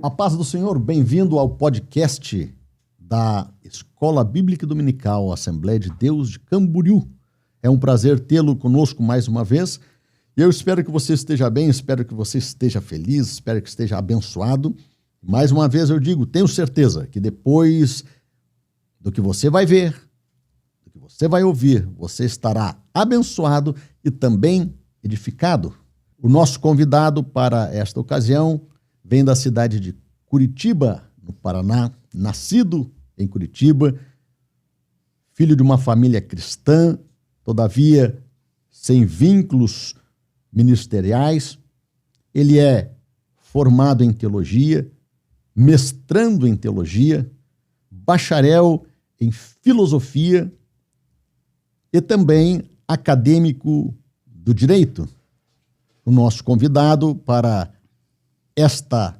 A paz do Senhor, bem-vindo ao podcast da Escola Bíblica Dominical Assembleia de Deus de Camboriú. É um prazer tê-lo conosco mais uma vez. E eu espero que você esteja bem, espero que você esteja feliz, espero que esteja abençoado. Mais uma vez eu digo, tenho certeza que depois do que você vai ver, do que você vai ouvir, você estará abençoado e também edificado. O nosso convidado para esta ocasião vem da cidade de Curitiba, no Paraná, nascido em Curitiba, filho de uma família cristã, todavia sem vínculos ministeriais. Ele é formado em teologia, mestrando em teologia, bacharel em filosofia e também acadêmico do direito. O nosso convidado para esta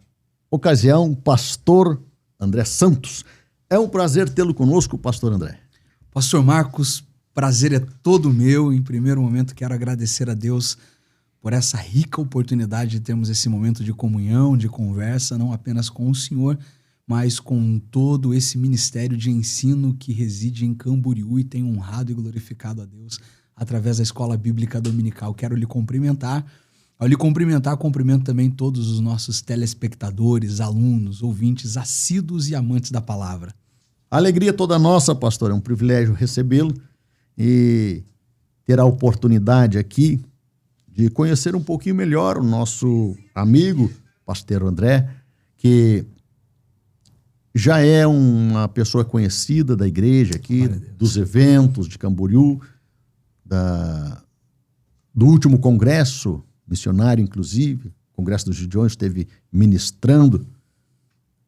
ocasião, pastor André Santos. É um prazer tê-lo conosco, pastor André. Pastor Marcos, prazer é todo meu. Em primeiro momento, quero agradecer a Deus por essa rica oportunidade de termos esse momento de comunhão, de conversa, não apenas com o Senhor, mas com todo esse ministério de ensino que reside em Camboriú e tem honrado e glorificado a Deus através da Escola Bíblica Dominical. Quero lhe cumprimentar. Ao lhe cumprimentar, cumprimento também todos os nossos telespectadores, alunos, ouvintes, assíduos e amantes da palavra. A alegria toda nossa, pastor, é um privilégio recebê-lo e ter a oportunidade aqui de conhecer um pouquinho melhor o nosso amigo, pastor André, que já é uma pessoa conhecida da igreja aqui, dos eventos de Camboriú, do último congresso missionário, inclusive, o Congresso dos Gideões esteve ministrando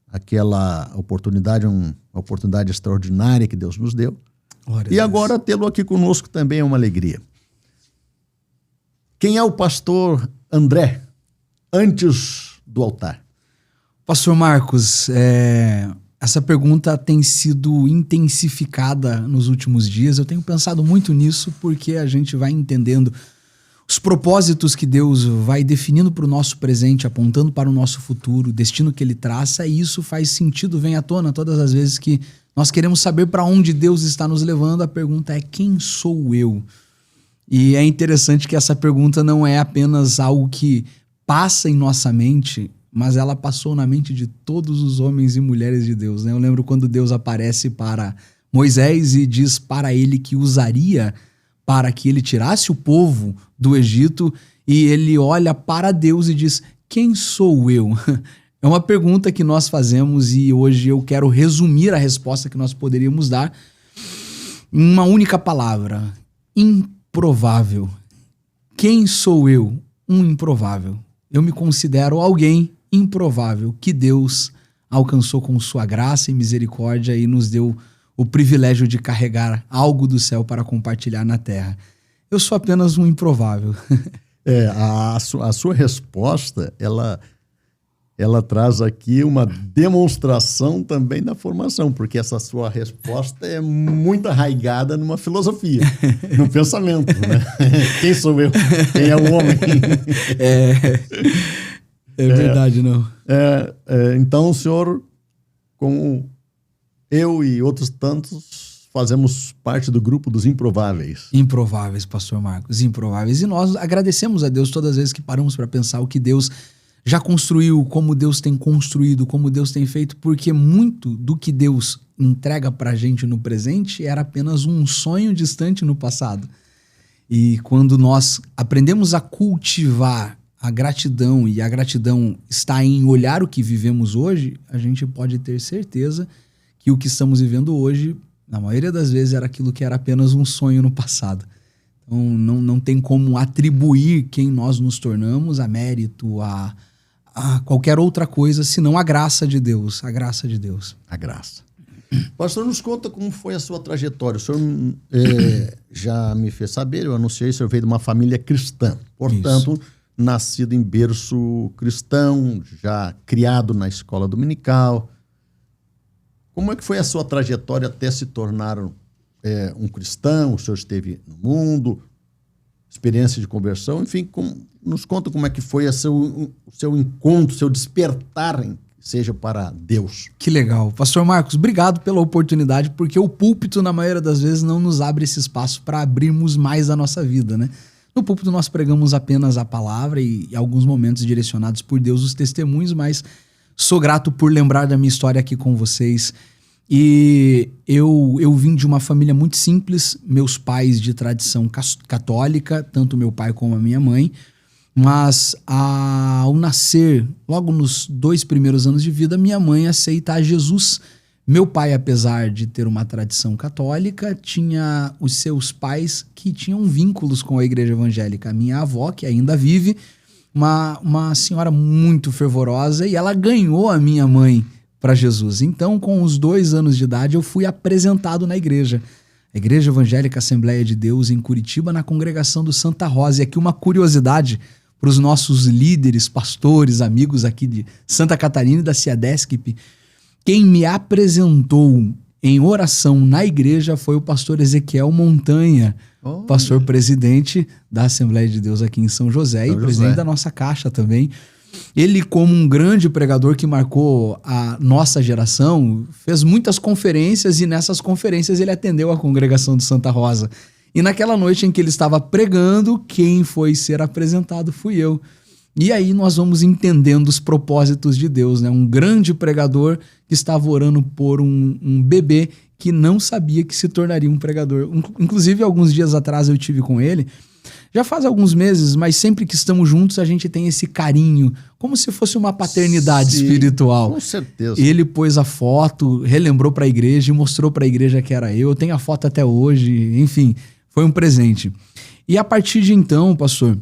aquela oportunidade, uma oportunidade extraordinária que Deus nos deu. E agora tê-lo aqui conosco também é uma alegria. Quem é o pastor André antes do altar? Pastor Marcos, essa pergunta tem sido intensificada nos últimos dias. Eu tenho pensado muito nisso porque a gente vai entendendo os propósitos que Deus vai definindo para o nosso presente, apontando para o nosso futuro, o destino que Ele traça, e isso faz sentido, vem à tona todas as vezes que nós queremos saber para onde Deus está nos levando. A pergunta é: quem sou eu? E é interessante que essa pergunta não é apenas algo que passa em nossa mente, mas ela passou na mente de todos os homens e mulheres de Deus, né? Eu lembro quando Deus aparece para Moisés e diz para ele que usaria para que ele tirasse o povo do Egito, e ele olha para Deus e diz: quem sou eu? É uma pergunta que nós fazemos e hoje eu quero resumir a resposta que nós poderíamos dar em uma única palavra: improvável. Quem sou eu? Um improvável. Eu me considero alguém improvável que Deus alcançou com sua graça e misericórdia e nos deu o privilégio de carregar algo do céu para compartilhar na terra. Eu sou apenas um improvável. A sua resposta, ela traz aqui uma demonstração também da formação, porque essa sua resposta é muito arraigada numa filosofia, no pensamento, né? Quem sou eu? Quem é o homem? É verdade, não? Então o senhor, como eu e outros tantos, fazemos parte do grupo dos improváveis. Improváveis, pastor Marcos, improváveis. E nós agradecemos a Deus todas as vezes que paramos para pensar o que Deus já construiu, como Deus tem construído, como Deus tem feito, porque muito do que Deus entrega para a gente no presente era apenas um sonho distante no passado. E quando nós aprendemos a cultivar a gratidão, e a gratidão está em olhar o que vivemos hoje, a gente pode ter certeza que o que estamos vivendo hoje, na maioria das vezes, era aquilo que era apenas um sonho no passado. Então, não tem como atribuir quem nós nos tornamos a mérito, a qualquer outra coisa, senão a graça de Deus. A graça de Deus. A graça. Pastor, nos conta como foi a sua trajetória. O senhor já me fez saber, eu anunciei, o senhor veio de uma família cristã. Portanto, isso, nascido em berço cristão, já criado na escola dominical. Como é que foi a sua trajetória até se tornar um cristão? O senhor esteve no mundo, experiência de conversão, enfim, nos conta como é que foi o seu encontro, seu despertar seja para Deus. Que legal. Pastor Marcos, obrigado pela oportunidade, porque o púlpito, na maioria das vezes, não nos abre esse espaço para abrirmos mais a nossa vida, né? No púlpito nós pregamos apenas a palavra e alguns momentos direcionados por Deus, os testemunhos, mas sou grato por lembrar da minha história aqui com vocês. E eu vim de uma família muito simples, meus pais de tradição católica, tanto meu pai como a minha mãe, mas ao nascer, logo nos 2 primeiros anos de vida, minha mãe aceita a Jesus. Meu pai, apesar de ter uma tradição católica, tinha os seus pais que tinham vínculos com a igreja evangélica. A minha avó, que ainda vive, uma senhora muito fervorosa, e ela ganhou a minha mãe para Jesus. Então, com os 2 anos de idade, eu fui apresentado na igreja. A Igreja Evangélica Assembleia de Deus, em Curitiba, na congregação do Santa Rosa. E aqui uma curiosidade para os nossos líderes, pastores, amigos aqui de Santa Catarina e da CIADESCP. Quem me apresentou em oração na igreja foi o pastor Ezequiel Montanha, pastor presidente da Assembleia de Deus aqui em São José e presidente da nossa caixa também. Ele, como um grande pregador que marcou a nossa geração, fez muitas conferências e nessas conferências ele atendeu a congregação do Santa Rosa. E naquela noite em que ele estava pregando, quem foi ser apresentado fui eu. E aí nós vamos entendendo os propósitos de Deus, né? Um grande pregador que estava orando por um bebê que não sabia que se tornaria um pregador. Inclusive, alguns dias atrás eu tive com ele. Já faz alguns meses, mas sempre que estamos juntos a gente tem esse carinho, como se fosse uma paternidade espiritual. Com certeza. Ele pôs a foto, relembrou para a igreja e mostrou para a igreja que era eu. Eu tenho a foto até hoje, enfim, foi um presente. E a partir de então, pastor,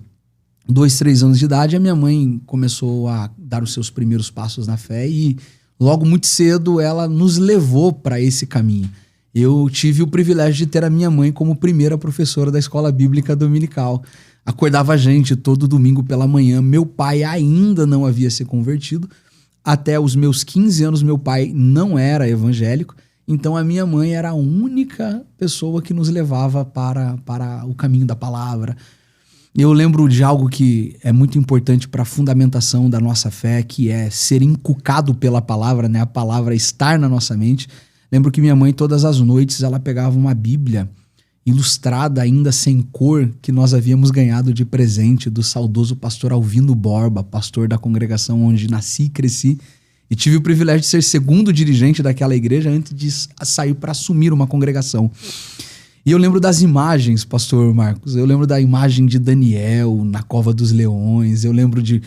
2, 3 anos de idade, a minha mãe começou a dar os seus primeiros passos na fé e logo muito cedo ela nos levou para esse caminho. Eu tive o privilégio de ter a minha mãe como primeira professora da escola bíblica dominical. Acordava a gente todo domingo pela manhã. Meu pai ainda não havia se convertido. Até os meus 15 anos, meu pai não era evangélico. Então, a minha mãe era a única pessoa que nos levava para o caminho da palavra. Eu lembro de algo que é muito importante para a fundamentação da nossa fé, que é ser inculcado pela palavra, né? A palavra estar na nossa mente. Lembro que minha mãe, todas as noites, ela pegava uma Bíblia ilustrada, ainda sem cor, que nós havíamos ganhado de presente do saudoso pastor Alvino Borba, pastor da congregação onde nasci e cresci. E tive o privilégio de ser segundo dirigente daquela igreja antes de sair para assumir uma congregação. E eu lembro das imagens, pastor Marcos. Eu lembro da imagem de Daniel na cova dos leões. Eu lembro de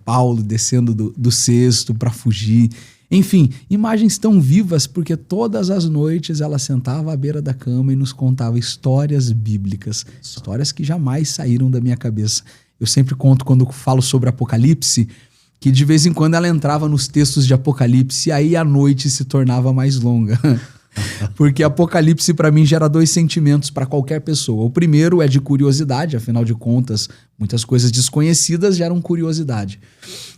Paulo descendo do cesto para fugir. Enfim, imagens tão vivas porque todas as noites ela sentava à beira da cama e nos contava histórias bíblicas, histórias que jamais saíram da minha cabeça. Eu sempre conto quando falo sobre Apocalipse, que de vez em quando ela entrava nos textos de Apocalipse e aí a noite se tornava mais longa. Porque Apocalipse para mim gera 2 sentimentos para qualquer pessoa. O primeiro é de curiosidade, afinal de contas, muitas coisas desconhecidas geram curiosidade.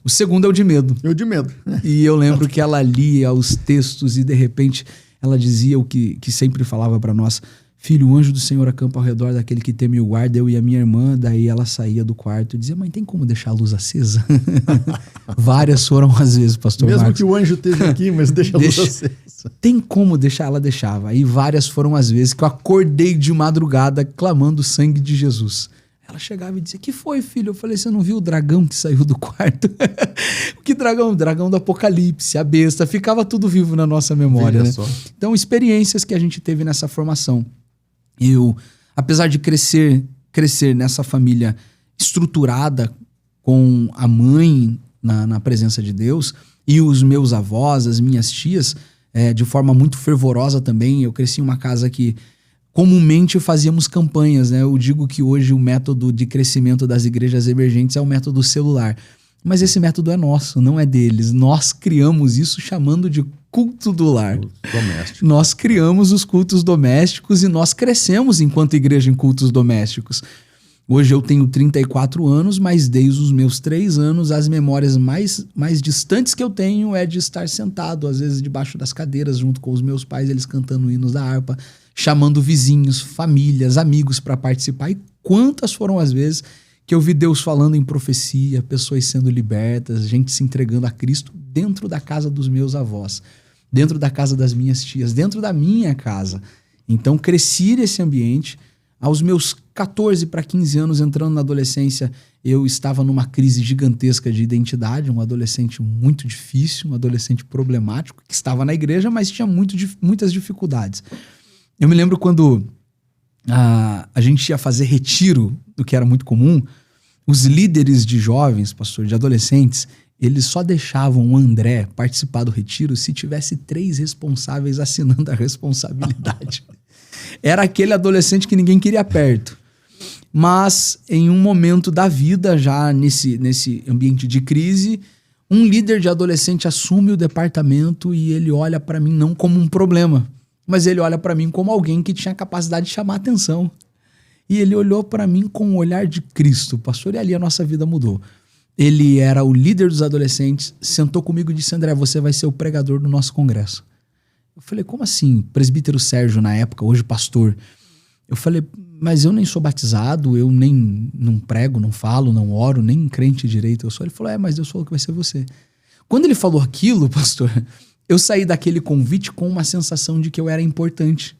O segundo é o de medo. Eu de medo. E eu lembro que ela lia os textos e de repente ela dizia o que sempre falava para nós: filho, o anjo do Senhor acampa ao redor daquele que teme o guarda, eu e a minha irmã. Daí ela saía do quarto e dizia: mãe, tem como deixar a luz acesa? Várias foram as vezes, pastor Mesmo Marcos. que o anjo esteja aqui, mas deixa a luz acesa. Tem como deixar? Ela deixava. Aí várias foram as vezes que eu acordei de madrugada clamando o sangue de Jesus. Ela chegava e dizia: que foi, filho? Eu falei: você não viu o dragão que saiu do quarto? Que dragão? O dragão do Apocalipse, a besta. Ficava tudo vivo na nossa memória, né? Então, experiências que a gente teve nessa formação. Eu, apesar de crescer nessa família estruturada com a mãe na presença de Deus e os meus avós, as minhas tias, de forma muito fervorosa também. Eu cresci em uma casa que comumente fazíamos campanhas, né? Eu digo que hoje o método de crescimento das igrejas emergentes é o método celular. Mas esse método é nosso, não é deles. Nós criamos isso chamando de culto do lar. Doméstico. Nós criamos os cultos domésticos e nós crescemos enquanto igreja em cultos domésticos. Hoje eu tenho 34 anos, mas desde os meus 3 anos, as memórias mais distantes que eu tenho é de estar sentado, às vezes debaixo das cadeiras, junto com os meus pais, eles cantando hinos da harpa, chamando vizinhos, famílias, amigos para participar. E quantas foram as vezes que eu vi Deus falando em profecia, pessoas sendo libertas, gente se entregando a Cristo dentro da casa dos meus avós, dentro da casa das minhas tias, dentro da minha casa. Então, cresci nesse ambiente. Aos meus 14 para 15 anos, entrando na adolescência, eu estava numa crise gigantesca de identidade, um adolescente muito difícil, um adolescente problemático, que estava na igreja, mas tinha muitas dificuldades. Eu me lembro quando a gente ia fazer retiro, o que era muito comum, os líderes de jovens, pastor, de adolescentes, eles só deixavam o André participar do retiro se tivesse 3 responsáveis assinando a responsabilidade. Era aquele adolescente que ninguém queria perto. Mas em um momento da vida, já nesse ambiente de crise, um líder de adolescente assume o departamento e ele olha para mim não como um problema, mas ele olha para mim como alguém que tinha a capacidade de chamar atenção. E ele olhou para mim com o olhar de Cristo, pastor, e ali a nossa vida mudou. Ele era o líder dos adolescentes, sentou comigo e disse: André, você vai ser o pregador do nosso congresso. Eu falei: como assim? Presbítero Sérgio, na época, hoje pastor. Eu falei: mas eu nem sou batizado, eu nem não prego, não falo, não oro, nem crente direito eu sou. Ele falou: mas Deus falou que vai ser você. Quando ele falou aquilo, pastor, eu saí daquele convite com uma sensação de que eu era importante,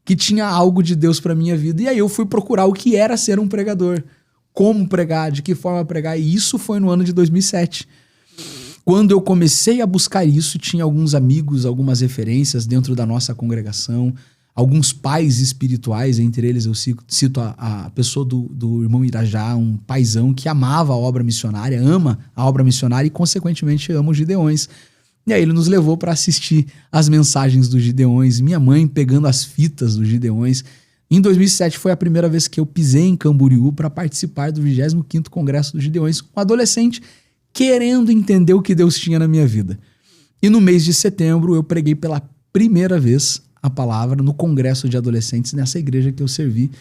que tinha algo de Deus para minha vida. E aí eu fui procurar o que era ser um pregador, como pregar, de que forma pregar. E isso foi no ano de 2007. Quando eu comecei a buscar isso, tinha alguns amigos, algumas referências dentro da nossa congregação, alguns pais espirituais, entre eles eu cito a pessoa do irmão Irajá, um paizão que amava a obra missionária, ama a obra missionária e, consequentemente, ama os Gideões. E aí ele nos levou para assistir as mensagens dos Gideões, minha mãe pegando as fitas dos Gideões. Em 2007 foi a primeira vez que eu pisei em Camboriú para participar do 25º Congresso dos Gideões, um adolescente querendo entender o que Deus tinha na minha vida. E no mês de setembro eu preguei pela primeira vez a palavra no congresso de adolescentes nessa igreja que eu servi.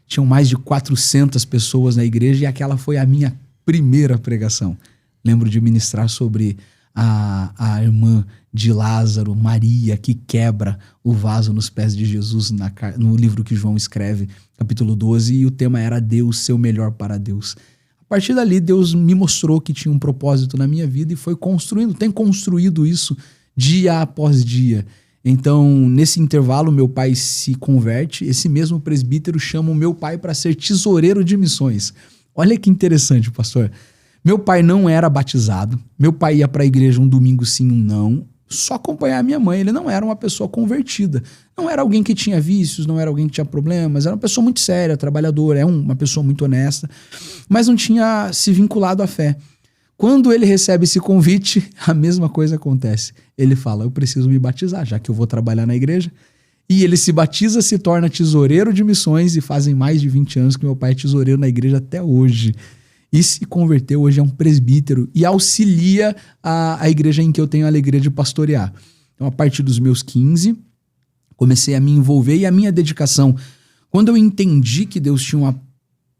Tinham mais de 400 pessoas na igreja e aquela foi a minha primeira pregação. Lembro de ministrar sobre a irmã de Lázaro, Maria, que quebra o vaso nos pés de Jesus no livro que João escreve, capítulo 12, e o tema era Deus, seu melhor para Deus. A partir dali, Deus me mostrou que tinha um propósito na minha vida e foi tem construído isso dia após dia. Então, nesse intervalo, meu pai se converte, esse mesmo presbítero chama o meu pai para ser tesoureiro de missões. Olha que interessante, pastor. Meu pai não era batizado, meu pai ia para a igreja um domingo sim, um não, só acompanhar a minha mãe. Ele não era uma pessoa convertida, não era alguém que tinha vícios, não era alguém que tinha problemas, era uma pessoa muito séria, trabalhadora, uma pessoa muito honesta, mas não tinha se vinculado à fé. Quando ele recebe esse convite, a mesma coisa acontece. Ele fala: eu preciso me batizar, já que eu vou trabalhar na igreja. E ele se batiza, se torna tesoureiro de missões e fazem mais de 20 anos que meu pai é tesoureiro na igreja até hoje. E se converteu, hoje é um presbítero e auxilia a igreja em que eu tenho a alegria de pastorear. Então, a partir dos meus 15, comecei a me envolver e a minha dedicação. Quando eu entendi que Deus tinha uma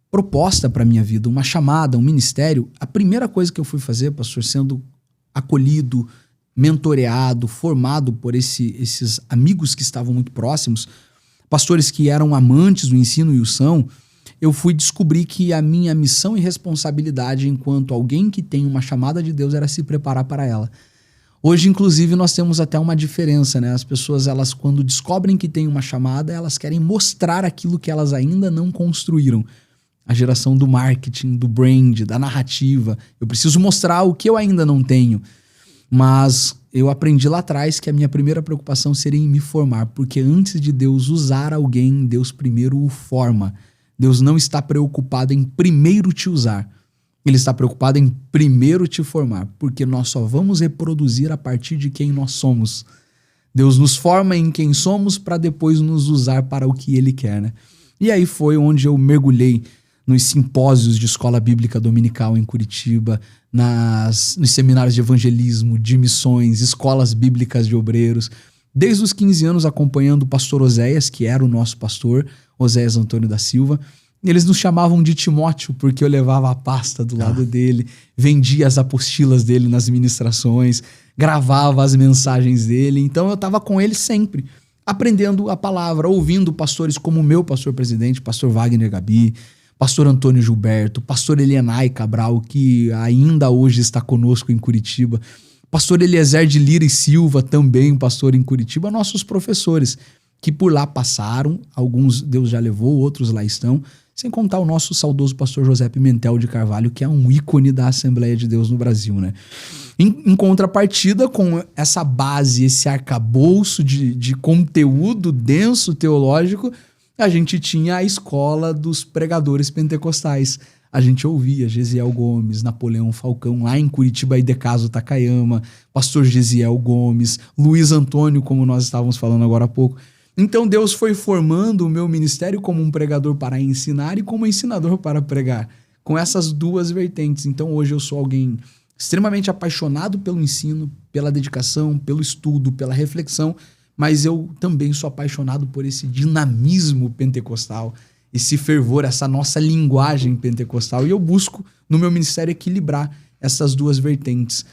proposta para a minha vida, uma chamada, um ministério, a primeira coisa que eu fui fazer, pastor, sendo acolhido, mentoreado, formado por esses amigos que estavam muito próximos, pastores que eram amantes do ensino e o são, eu fui descobrir que a minha missão e responsabilidade enquanto alguém que tem uma chamada de Deus era se preparar para ela. Hoje, inclusive, nós temos até uma diferença, né? As pessoas, elas, quando descobrem que tem uma chamada, elas querem mostrar aquilo que elas ainda não construíram. A geração do marketing, do brand, da narrativa. Eu preciso mostrar o que eu ainda não tenho. Mas eu aprendi lá atrás que a minha primeira preocupação seria em me formar, porque antes de Deus usar alguém, Deus primeiro o forma. Deus não está preocupado em primeiro te usar. Ele está preocupado em primeiro te formar, porque nós só vamos reproduzir a partir de quem nós somos. Deus nos forma em quem somos para depois nos usar para o que Ele quer, né? E aí foi onde eu mergulhei nos simpósios de escola bíblica dominical em Curitiba, nos seminários de evangelismo, de missões, escolas bíblicas de obreiros. Desde os 15 anos acompanhando o pastor Oséias, que era o nosso pastor, Oséias Antônio da Silva. Eles nos chamavam de Timóteo, porque eu levava a pasta do lado dele, vendia as apostilas dele nas ministrações, gravava as mensagens dele. Então eu estava com ele sempre, aprendendo a palavra, ouvindo pastores como o meu pastor presidente, pastor Wagner Gabi, pastor Antônio Gilberto, pastor Elienay Cabral, que ainda hoje está conosco em Curitiba, Pastor Eliezer de Lira e Silva, também um pastor em Curitiba, nossos professores, que por lá passaram, alguns Deus já levou, outros lá estão, sem contar o nosso saudoso pastor José Pimentel de Carvalho, que é um ícone da Assembleia de Deus no Brasil, né? Em contrapartida, com essa base, esse arcabouço de conteúdo denso teológico, a gente tinha a escola dos pregadores pentecostais. A gente ouvia Gesiel Gomes, Napoleão Falcão, lá em Curitiba, Idecaso Takayama, pastor Gesiel Gomes, Luiz Antônio, como nós estávamos falando agora há pouco. Então Deus foi formando o meu ministério como um pregador para ensinar e como ensinador para pregar, com essas duas vertentes. Então hoje eu sou alguém extremamente apaixonado pelo ensino, pela dedicação, pelo estudo, pela reflexão, mas eu também sou apaixonado por esse dinamismo pentecostal, esse fervor, essa nossa linguagem pentecostal, e eu busco no meu ministério equilibrar essas duas vertentes,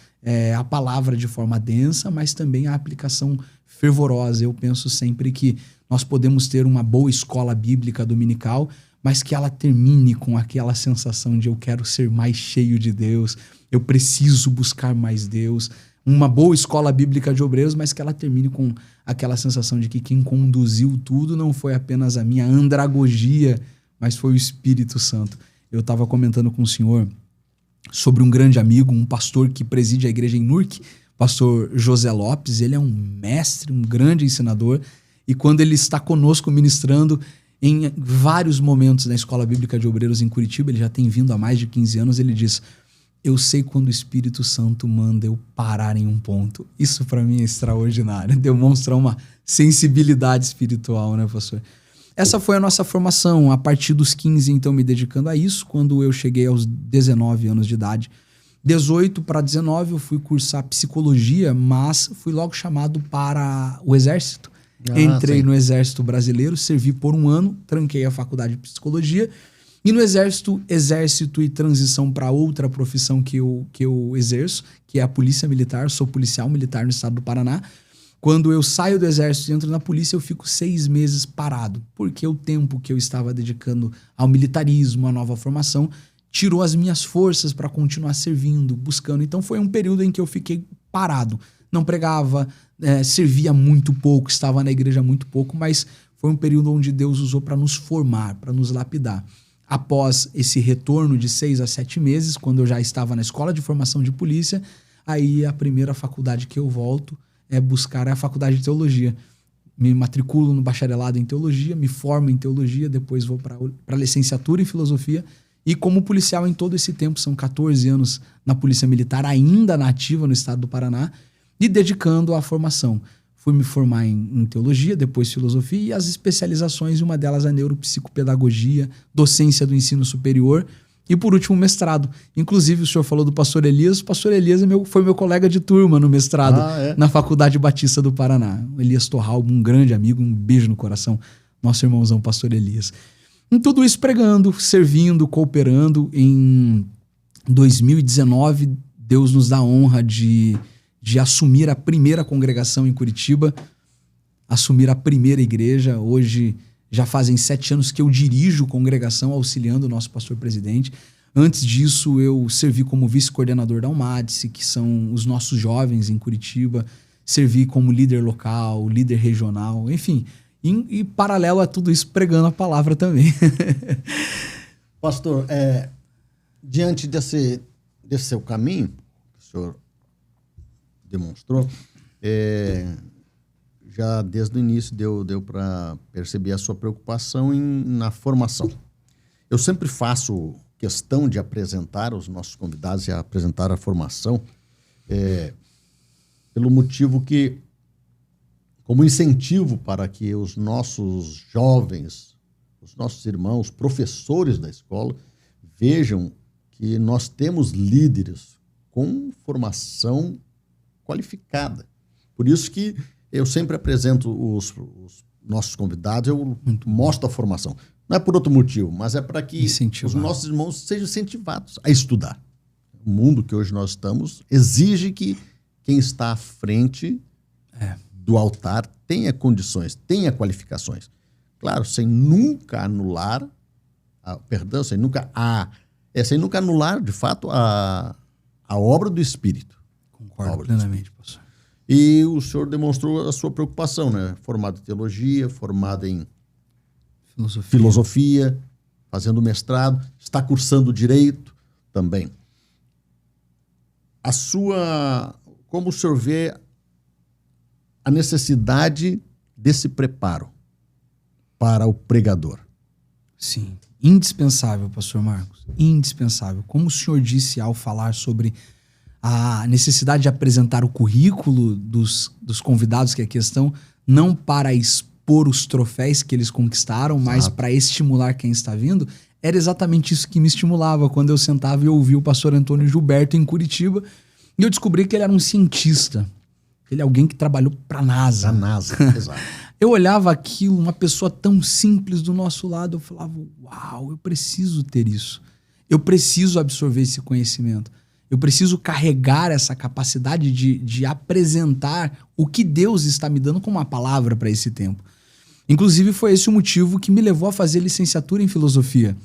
a palavra de forma densa, mas também a aplicação fervorosa. Eu penso sempre que nós podemos ter uma boa escola bíblica dominical, mas que ela termine com aquela sensação de eu quero ser mais cheio de Deus, eu preciso buscar mais Deus. Uma boa escola bíblica de obreiros, mas que ela termine com aquela sensação de que quem conduziu tudo não foi apenas a minha andragogia, mas foi o Espírito Santo. Eu estava comentando com o senhor sobre um grande amigo, um pastor que preside a igreja em Nurque, pastor José Lopes. Ele é um mestre, um grande ensinador, e quando ele está conosco ministrando em vários momentos na Escola Bíblica de Obreiros em Curitiba, ele já tem vindo há mais de 15 anos, ele diz: eu sei quando o Espírito Santo manda eu parar em um ponto. Isso para mim é extraordinário, demonstra uma sensibilidade espiritual, né, pastor? Essa foi a nossa formação, a partir dos 15, então, me dedicando a isso. Quando eu cheguei aos 19 anos de idade, 18 para 19, eu fui cursar psicologia, mas fui logo chamado para o Exército. Entrei no Exército Brasileiro, servi por 1 ano, tranquei a faculdade de psicologia, e no Exército e transição para outra profissão que eu exerço, que é a Polícia Militar. Sou policial militar no estado do Paraná. Quando eu saio do Exército e entro na polícia, eu fico 6 meses parado, porque o tempo que eu estava dedicando ao militarismo, à nova formação, tirou as minhas forças para continuar servindo, buscando. Então foi um período em que eu fiquei parado. Não pregava, servia muito pouco, estava na igreja muito pouco, mas foi um período onde Deus usou para nos formar, para nos lapidar. Após esse retorno de 6 a 7 meses, quando eu já estava na escola de formação de polícia, aí a primeira faculdade que eu volto é a faculdade de teologia. Me matriculo no bacharelado em teologia, me formo em teologia, depois vou para a licenciatura em filosofia, e como policial em todo esse tempo, são 14 anos na Polícia Militar, ainda na ativa no estado do Paraná, e dedicando à formação. Fui me formar em teologia, depois filosofia, e as especializações, uma delas a neuropsicopedagogia, docência do ensino superior, e por último mestrado. Inclusive o senhor falou do pastor Elias. O pastor Elias foi meu colega de turma no mestrado, na Faculdade Batista do Paraná. O Elias Torral, um grande amigo, um beijo no coração, nosso irmãozão pastor Elias. Em tudo isso pregando, servindo, cooperando. Em 2019, Deus nos dá a honra de assumir a primeira congregação em Curitiba, assumir a primeira igreja. Hoje já fazem 7 anos que eu dirijo congregação, auxiliando o nosso pastor-presidente. Antes disso, eu servi como vice-coordenador da UMADSE, que são os nossos jovens em Curitiba. Servi como líder local, líder regional, enfim. E paralelo a tudo isso, pregando a palavra também. Pastor, diante desse seu caminho, que o senhor demonstrou, já desde o início deu para perceber a sua preocupação na formação. Eu sempre faço questão de apresentar os nossos convidados e apresentar a formação, pelo motivo que, como incentivo para que os nossos jovens, os nossos irmãos, professores da escola, vejam que nós temos líderes com formação qualificada. Por isso que eu sempre apresento os nossos convidados, eu mostro a formação. Não é por outro motivo, mas é para que os nossos irmãos sejam incentivados a estudar. O mundo que hoje nós estamos exige que quem está à frente do altar tenha condições, tenha qualificações. Claro, sem nunca anular, sem nunca anular, de fato, a obra do Espírito. Concordo plenamente, pastor. E o senhor demonstrou a sua preocupação, né? Formado em teologia, formado em filosofia, fazendo mestrado, está cursando direito também. Como o senhor vê a necessidade desse preparo para o pregador? Sim, indispensável, pastor Marcos, indispensável. Como o senhor disse ao falar sobre a necessidade de apresentar o currículo dos convidados que aqui estão, não para expor os troféus que eles conquistaram, mas para estimular quem está vindo, era exatamente isso que me estimulava quando eu sentava e ouvia o pastor Antônio Gilberto em Curitiba, e eu descobri que ele era um cientista, ele é alguém que trabalhou para a NASA. A NASA, exato. Eu olhava aquilo, uma pessoa tão simples do nosso lado, eu falava, uau, eu preciso ter isso. Eu preciso absorver esse conhecimento. Eu preciso carregar essa capacidade de apresentar o que Deus está me dando como uma palavra para esse tempo. Inclusive, foi esse o motivo que me levou a fazer licenciatura em filosofia.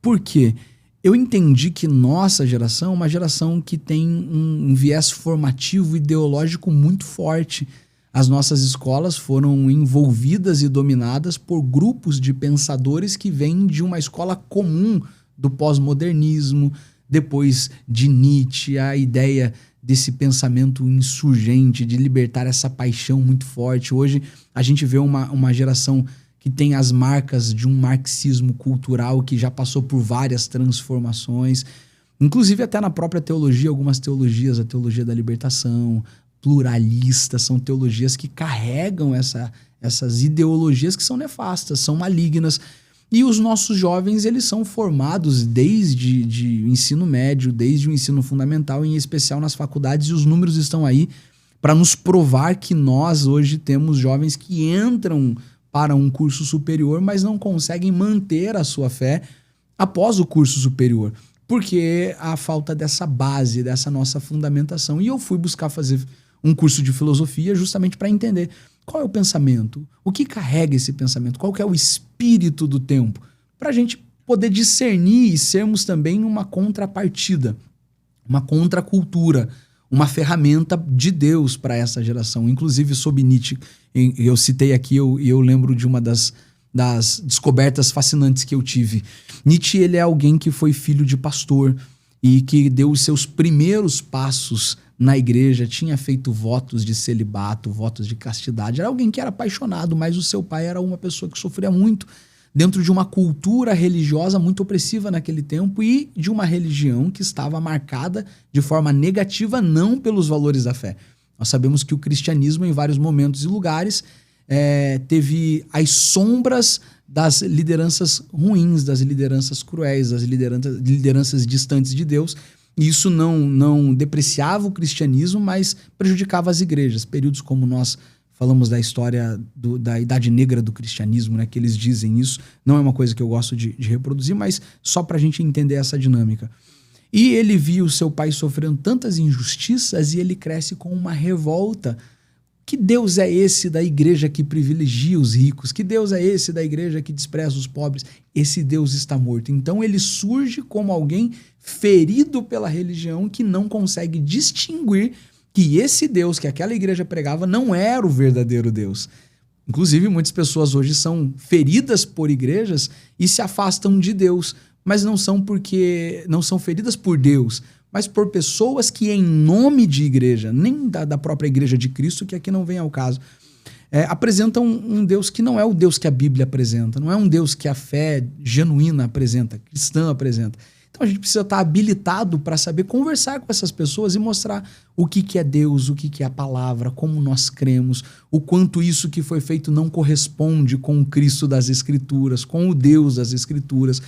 Por quê? Eu entendi que nossa geração é uma geração que tem um viés formativo ideológico muito forte. As nossas escolas foram envolvidas e dominadas por grupos de pensadores que vêm de uma escola comum do pós-modernismo, depois de Nietzsche, a ideia desse pensamento insurgente, de libertar essa paixão muito forte. Hoje a gente vê uma geração que tem as marcas de um marxismo cultural que já passou por várias transformações, inclusive até na própria teologia, algumas teologias, a teologia da libertação, pluralista, são teologias que carregam essas ideologias que são nefastas, são malignas. E os nossos jovens, eles são formados desde o ensino médio, desde o ensino fundamental, em especial nas faculdades, e os números estão aí para nos provar que nós hoje temos jovens que entram para um curso superior, mas não conseguem manter a sua fé após o curso superior, porque a falta dessa base, dessa nossa fundamentação. E eu fui buscar fazer um curso de filosofia justamente para entender qual é o pensamento, o que carrega esse pensamento, qual que é o espírito do tempo, para a gente poder discernir e sermos também uma contrapartida, uma contracultura, uma ferramenta de Deus para essa geração. Inclusive, sob Nietzsche, eu citei aqui, eu lembro de uma das descobertas fascinantes que eu tive. Nietzsche, ele é alguém que foi filho de pastor e que deu os seus primeiros passos na igreja, tinha feito votos de celibato, votos de castidade. Era alguém que era apaixonado, mas o seu pai era uma pessoa que sofria muito dentro de uma cultura religiosa muito opressiva naquele tempo e de uma religião que estava marcada de forma negativa, não pelos valores da fé. Nós sabemos que o cristianismo, em vários momentos e lugares, teve as sombras das lideranças ruins, das lideranças cruéis, das lideranças distantes de Deus. E isso não depreciava o cristianismo, mas prejudicava as igrejas. Períodos como nós falamos da história da Idade Negra do cristianismo, né, que eles dizem isso, não é uma coisa que eu gosto de reproduzir, mas só para a gente entender essa dinâmica. E ele viu o seu pai sofrendo tantas injustiças e ele cresce com uma revolta. Que Deus é esse da igreja que privilegia os ricos? Que Deus é esse da igreja que despreza os pobres? Esse Deus está morto. Então ele surge como alguém ferido pela religião que não consegue distinguir que esse Deus que aquela igreja pregava não era o verdadeiro Deus. Inclusive, muitas pessoas hoje são feridas por igrejas e se afastam de Deus, mas não são feridas por Deus, mas por pessoas que, em nome de igreja, nem da própria igreja de Cristo, que aqui não vem ao caso, apresentam um Deus que não é o Deus que a Bíblia apresenta, não é um Deus que a fé genuína apresenta, cristã apresenta. Então a gente precisa estar habilitado para saber conversar com essas pessoas e mostrar o que é Deus, o que é a palavra, como nós cremos, o quanto isso que foi feito não corresponde com o Cristo das Escrituras, com o Deus das Escrituras,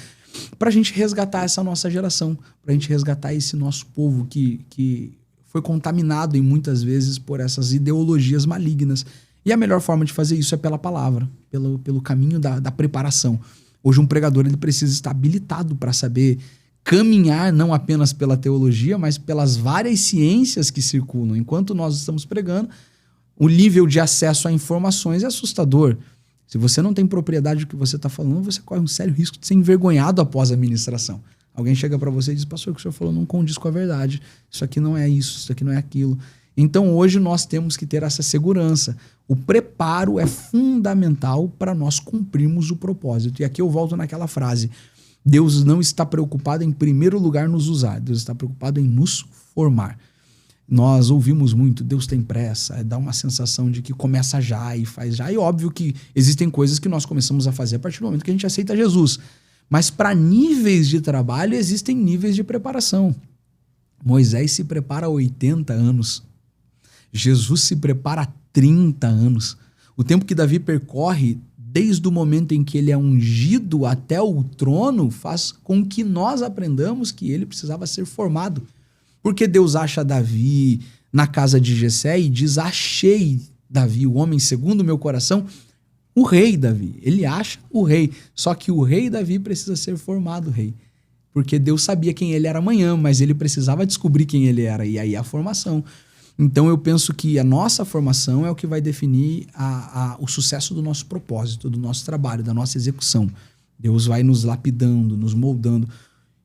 para a gente resgatar essa nossa geração, para a gente resgatar esse nosso povo que foi contaminado em muitas vezes por essas ideologias malignas. E a melhor forma de fazer isso é pela palavra, pelo caminho da preparação. Hoje um pregador ele precisa estar habilitado para saber caminhar não apenas pela teologia, mas pelas várias ciências que circulam. Enquanto nós estamos pregando, o nível de acesso a informações é assustador. Se você não tem propriedade do que você está falando, você corre um sério risco de ser envergonhado após a ministração. Alguém chega para você e diz, pastor, o que o senhor falou não condiz com a verdade. Isso aqui não é isso aqui não é aquilo. Então hoje nós temos que ter essa segurança. O preparo é fundamental para nós cumprirmos o propósito. E aqui eu volto naquela frase. Deus não está preocupado em primeiro lugar nos usar. Deus está preocupado em nos formar. Nós ouvimos muito, Deus tem pressa, dá uma sensação de que começa já e faz já. E óbvio que existem coisas que nós começamos a fazer a partir do momento que a gente aceita Jesus. Mas para níveis de trabalho existem níveis de preparação. Moisés se prepara há 80 anos. Jesus se prepara há 30 anos. O tempo que Davi percorre, desde o momento em que ele é ungido até o trono, faz com que nós aprendamos que ele precisava ser formado. Porque Deus acha Davi na casa de Jessé e diz, achei Davi, o homem segundo o meu coração, o rei Davi. Ele acha o rei. Só que o rei Davi precisa ser formado rei. Porque Deus sabia quem ele era amanhã, mas ele precisava descobrir quem ele era. E aí a formação. Então eu penso que a nossa formação é o que vai definir o sucesso do nosso propósito, do nosso trabalho, da nossa execução. Deus vai nos lapidando, nos moldando.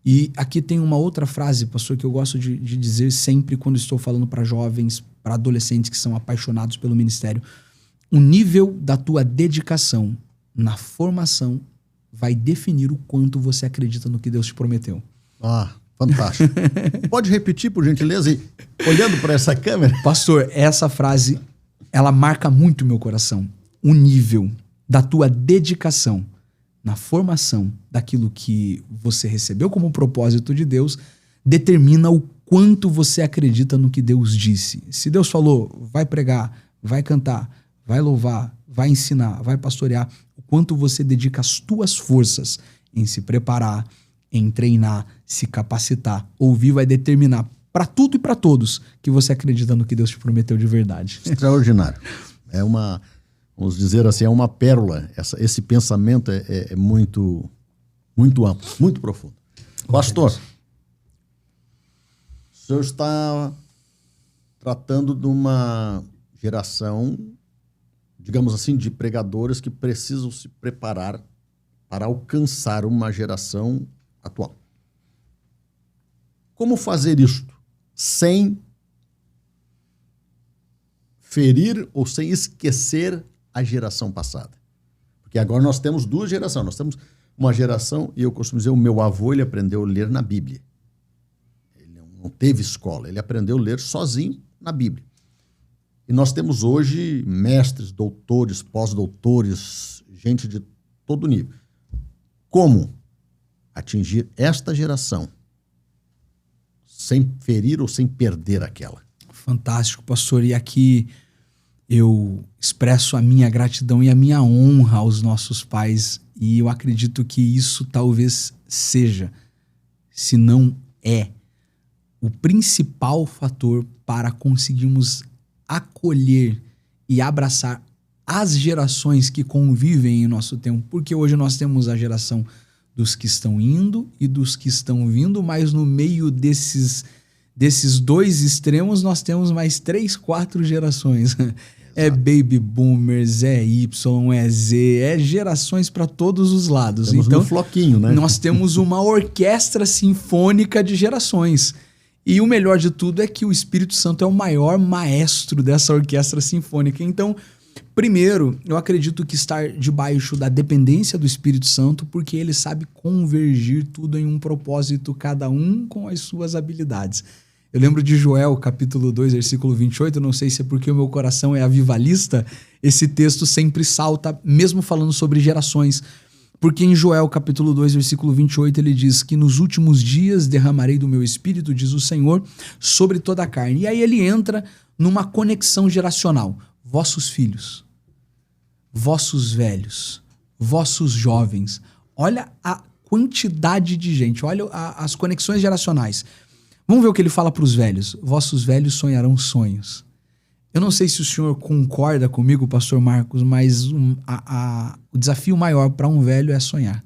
E aqui tem uma outra frase, pastor, que eu gosto de dizer sempre quando estou falando para jovens, para adolescentes que são apaixonados pelo ministério. O nível da tua dedicação na formação vai definir o quanto você acredita no que Deus te prometeu. Fantástico. Pode repetir, por gentileza, e olhando para essa câmera? Pastor, essa frase, ela marca muito o meu coração. O nível da tua dedicação na formação daquilo que você recebeu como propósito de Deus determina o quanto você acredita no que Deus disse. Se Deus falou, vai pregar, vai cantar, vai louvar, vai ensinar, vai pastorear, o quanto você dedica as tuas forças em se preparar, em treinar, se capacitar. Ouvir vai determinar para tudo e para todos que você acredita no que Deus te prometeu de verdade. Extraordinário. Vamos dizer assim, é uma pérola. Esse pensamento é muito, muito amplo, muito profundo. Pastor, o senhor está tratando de uma geração, digamos assim, de pregadores que precisam se preparar para alcançar uma geração atual. Como fazer isto sem ferir ou sem esquecer a geração passada? Porque agora nós temos duas gerações. Nós temos uma geração, e eu costumo dizer, o meu avô, ele aprendeu a ler na Bíblia. Ele não teve escola, ele aprendeu a ler sozinho na Bíblia. E nós temos hoje mestres, doutores, pós-doutores, gente de todo nível. Como atingir esta geração sem ferir ou sem perder aquela? Fantástico, pastor. E aqui eu expresso a minha gratidão e a minha honra aos nossos pais. E eu acredito que isso talvez seja, se não é, o principal fator para conseguirmos acolher e abraçar as gerações que convivem em nosso tempo. Porque hoje nós temos a geração dos que estão indo e dos que estão vindo, mas no meio desses dois extremos nós temos mais 3, 4 gerações. É baby boomers, é Y, é Z, é gerações para todos os lados. Temos então, um floquinho, né? Nós temos uma orquestra sinfônica de gerações. E o melhor de tudo é que o Espírito Santo é o maior maestro dessa orquestra sinfônica. Então, primeiro, eu acredito que estar debaixo da dependência do Espírito Santo, porque ele sabe convergir tudo em um propósito, cada um com as suas habilidades. Eu lembro de Joel, capítulo 2, versículo 28, não sei se é porque o meu coração é avivalista, esse texto sempre salta, mesmo falando sobre gerações. Porque em Joel, capítulo 2, versículo 28, ele diz que nos últimos dias derramarei do meu espírito, diz o Senhor, sobre toda a carne. E aí ele entra numa conexão geracional. Vossos filhos, vossos velhos, vossos jovens. Olha a quantidade de gente, olha as conexões geracionais. Vamos ver o que ele fala para os velhos. Vossos velhos sonharão sonhos. Eu não sei se o senhor concorda comigo, pastor Marcos, mas o desafio maior para um velho é sonhar.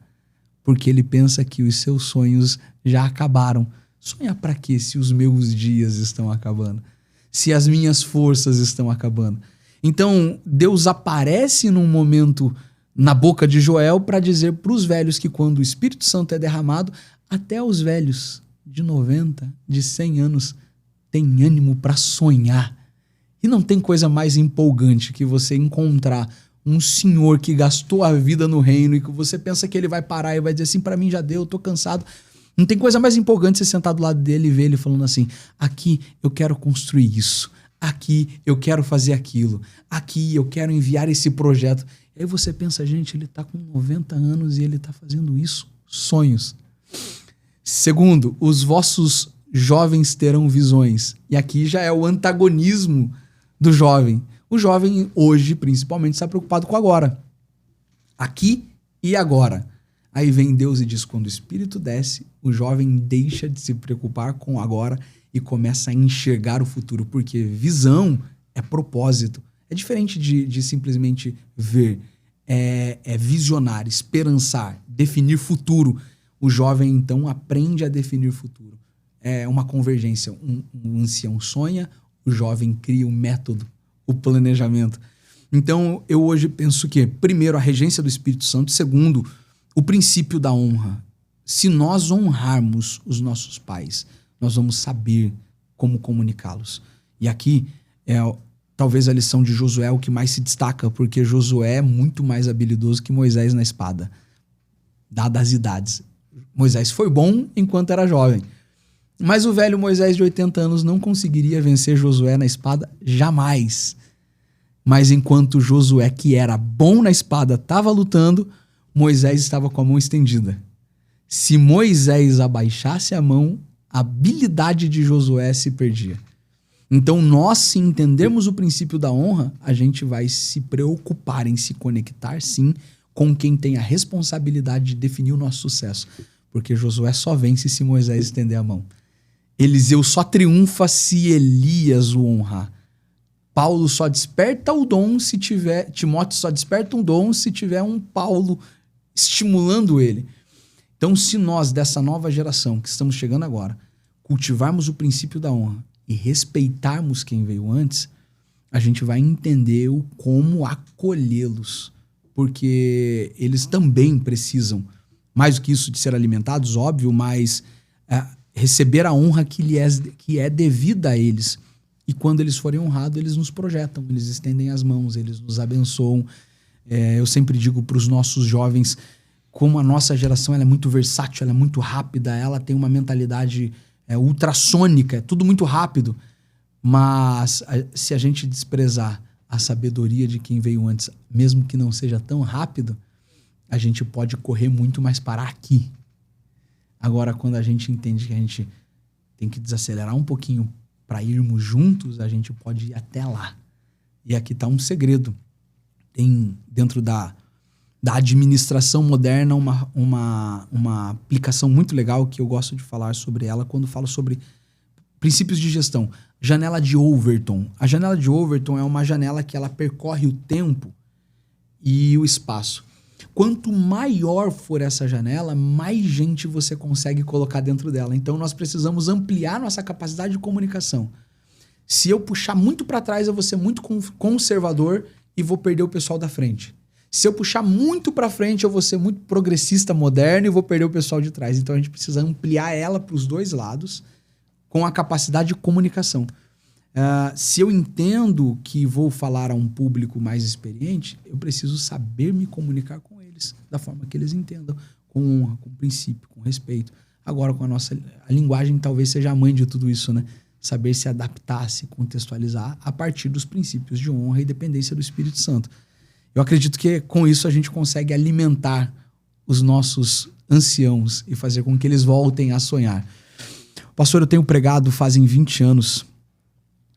Porque ele pensa que os seus sonhos já acabaram. Sonhar para quê se os meus dias estão acabando? Se as minhas forças estão acabando? Então, Deus aparece num momento na boca de Joel para dizer para os velhos que quando o Espírito Santo é derramado, Até os velhos de 90, de 100 anos têm ânimo para sonhar. E não tem coisa mais empolgante que você encontrar um senhor que gastou a vida no reino e que você pensa que ele vai parar e vai dizer assim, para mim já deu, eu tô cansado. Não tem coisa mais empolgante você sentar do lado dele e ver ele falando assim, aqui eu quero construir isso, aqui eu quero fazer aquilo, aqui eu quero enviar esse projeto. Aí você pensa, gente, ele tá com 90 anos e ele tá fazendo isso. Sonhos. Segundo, os vossos jovens terão visões. E aqui já é o antagonismo do jovem. O jovem hoje, principalmente, está preocupado com agora. Aqui e agora. Aí vem Deus e diz, quando o Espírito desce, o jovem deixa de se preocupar com agora e começa a enxergar o futuro. Porque visão é propósito. É diferente de simplesmente ver. É visionar, esperançar, definir futuro. O jovem, então, aprende a definir futuro. É uma convergência. Um ancião sonha, o jovem cria um método, o planejamento. Então, eu hoje penso que, primeiro, a regência do Espírito Santo. Segundo, o princípio da honra. Se nós honrarmos os nossos pais, nós vamos saber como comunicá-los. E aqui, talvez a lição de Josué é o que mais se destaca, porque Josué é muito mais habilidoso que Moisés na espada, dadas as idades. Moisés foi bom enquanto era jovem. Mas o velho Moisés de 80 anos não conseguiria vencer Josué na espada jamais. Mas enquanto Josué, que era bom na espada, estava lutando, Moisés estava com a mão estendida. Se Moisés abaixasse a mão, a habilidade de Josué se perdia. Então nós, se entendermos o princípio da honra, a gente vai se preocupar em se conectar, sim, com quem tem a responsabilidade de definir o nosso sucesso. Porque Josué só vence se Moisés estender a mão. Eliseu só triunfa se Elias o honrar. Paulo só desperta o dom se tiver... Timóteo só desperta um dom se tiver um Paulo estimulando ele. Então, se nós, dessa nova geração que estamos chegando agora, cultivarmos o princípio da honra e respeitarmos quem veio antes, a gente vai entender o como acolhê-los. Porque eles também precisam, mais do que isso, de ser alimentados, óbvio, mas receber a honra que é devida a eles. E quando eles forem honrados, eles nos projetam, eles estendem as mãos, eles nos abençoam. Eu sempre digo para os nossos jovens, como a nossa geração ela é muito versátil, ela é muito rápida, ela tem uma mentalidade ultrassônica, é tudo muito rápido. Mas se a gente desprezar a sabedoria de quem veio antes, mesmo que não seja tão rápido, a gente pode correr muito mais para aqui. Agora, quando a gente entende que a gente tem que desacelerar um pouquinho para irmos juntos, a gente pode ir até lá. E aqui está um segredo. Tem dentro da administração moderna uma aplicação muito legal que eu gosto de falar sobre ela quando falo sobre princípios de gestão. Janela de Overton. A janela de Overton é uma janela que ela percorre o tempo e o espaço. Quanto maior for essa janela, mais gente você consegue colocar dentro dela. Então, nós precisamos ampliar nossa capacidade de comunicação. Se eu puxar muito para trás, eu vou ser muito conservador e vou perder o pessoal da frente. Se eu puxar muito para frente, eu vou ser muito progressista, moderno e vou perder o pessoal de trás. Então, a gente precisa ampliar ela para os dois lados com a capacidade de comunicação. Se eu entendo que vou falar a um público mais experiente, eu preciso saber me comunicar com eles da forma que eles entendam, com honra, com princípio, com respeito. Agora, com a linguagem talvez seja a mãe de tudo isso, né? Saber se adaptar, se contextualizar a partir dos princípios de honra e dependência do Espírito Santo. Eu acredito que com isso a gente consegue alimentar os nossos anciãos e fazer com que eles voltem a sonhar. Pastor, eu tenho pregado fazem 20 anos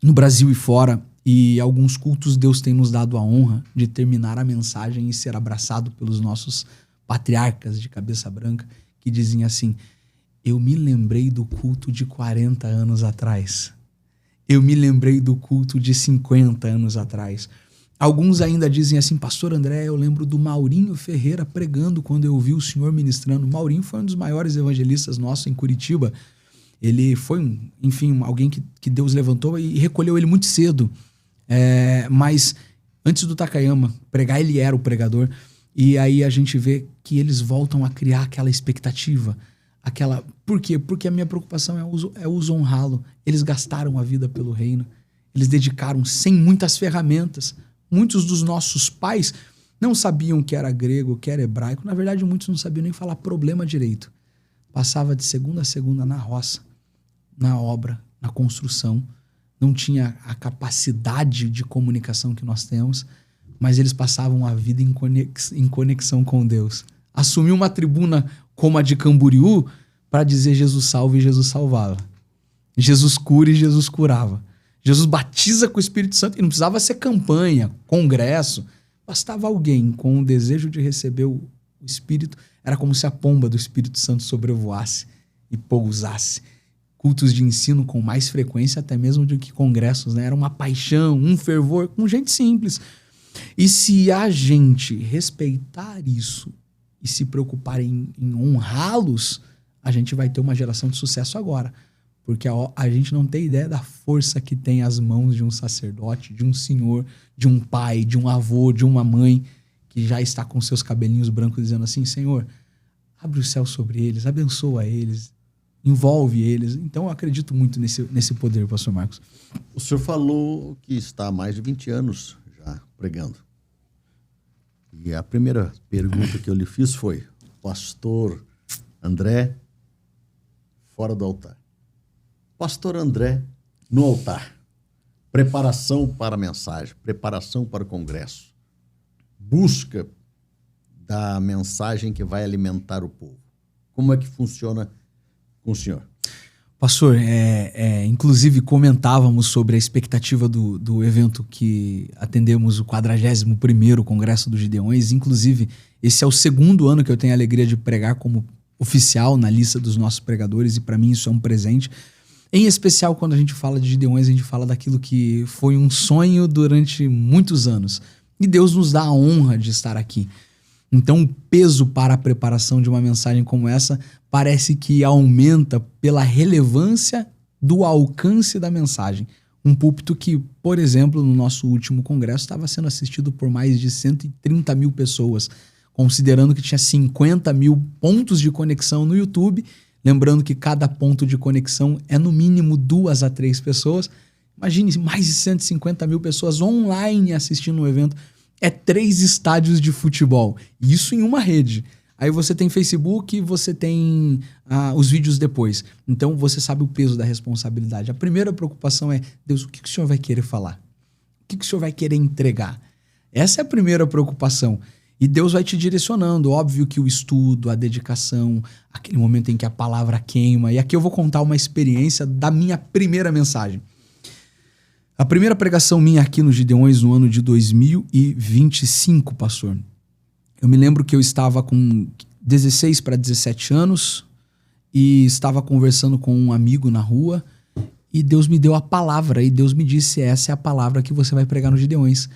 no Brasil e fora, e alguns cultos Deus tem nos dado a honra de terminar a mensagem e ser abraçado pelos nossos patriarcas de cabeça branca, que dizem assim: eu me lembrei do culto de 40 anos atrás. Eu me lembrei do culto de 50 anos atrás. Alguns ainda dizem assim: Pastor André, eu lembro do Maurinho Ferreira pregando quando eu vi o senhor ministrando. Maurinho foi um dos maiores evangelistas nossos em Curitiba. Ele foi, alguém que Deus levantou e recolheu ele muito cedo. Mas antes do Takayama pregar, ele era o pregador. E aí a gente vê que eles voltam a criar aquela expectativa. Por quê? Porque a minha preocupação é os honrá-lo. Eles gastaram a vida pelo reino. Eles dedicaram sem muitas ferramentas. Muitos dos nossos pais não sabiam o que era grego, o que era hebraico. Na verdade, muitos não sabiam nem falar problema direito. Passava de segunda a segunda na roça, na obra, na construção. Não tinha a capacidade de comunicação que nós temos, mas eles passavam a vida em conexão com Deus. Assumiu uma tribuna como a de Camboriú para dizer Jesus salva e Jesus salvava. Jesus cura e Jesus curava. Jesus batiza com o Espírito Santo e não precisava ser campanha, congresso. Bastava alguém com o desejo de receber o Espírito. Era como se a pomba do Espírito Santo sobrevoasse e pousasse. Cultos de ensino com mais frequência até mesmo do que congressos, né? Era uma paixão, um fervor, com gente simples. E se a gente respeitar isso e se preocupar em honrá-los, a gente vai ter uma geração de sucesso agora. Porque a gente não tem ideia da força que tem as mãos de um sacerdote, de um senhor, de um pai, de um avô, de uma mãe, que já está com seus cabelinhos brancos dizendo assim: Senhor, abre o céu sobre eles, abençoa eles, envolve eles. Então eu acredito muito nesse poder, pastor Marcos. O senhor falou que está há mais de 20 anos já pregando. E a primeira pergunta que eu lhe fiz foi: Pastor André, fora do altar. Pastor André, no altar. Preparação para a mensagem, preparação para o congresso. Busca da mensagem que vai alimentar o povo. Como é que funciona com o senhor? Pastor, inclusive comentávamos sobre a expectativa do evento que atendemos, o 41º Congresso dos Gideões. Inclusive, esse é o segundo ano que eu tenho a alegria de pregar como oficial na lista dos nossos pregadores, e para mim isso é um presente. Em especial, quando a gente fala de Gideões, a gente fala daquilo que foi um sonho durante muitos anos. E Deus nos dá a honra de estar aqui. Então, o peso para a preparação de uma mensagem como essa parece que aumenta pela relevância do alcance da mensagem. Um púlpito que, por exemplo, no nosso último congresso estava sendo assistido por mais de 130 mil pessoas, considerando que tinha 50 mil pontos de conexão no YouTube. Lembrando que cada ponto de conexão é no mínimo 2 a 3 pessoas. Imagine mais de 150 mil pessoas online assistindo um evento. É 3 estádios de futebol. Isso em uma rede. Aí você tem Facebook e você tem os vídeos depois. Então você sabe o peso da responsabilidade. A primeira preocupação é: Deus, o que o senhor vai querer falar? O que o senhor vai querer entregar? Essa é a primeira preocupação. E Deus vai te direcionando. Óbvio que o estudo, a dedicação, aquele momento em que a palavra queima. E aqui eu vou contar uma experiência da minha primeira mensagem. A primeira pregação minha aqui no Gideões no ano de 2025, pastor. Eu me lembro que eu estava com 16 para 17 anos e estava conversando com um amigo na rua e Deus me deu a palavra e Deus me disse: essa é a palavra que você vai pregar no Gideões.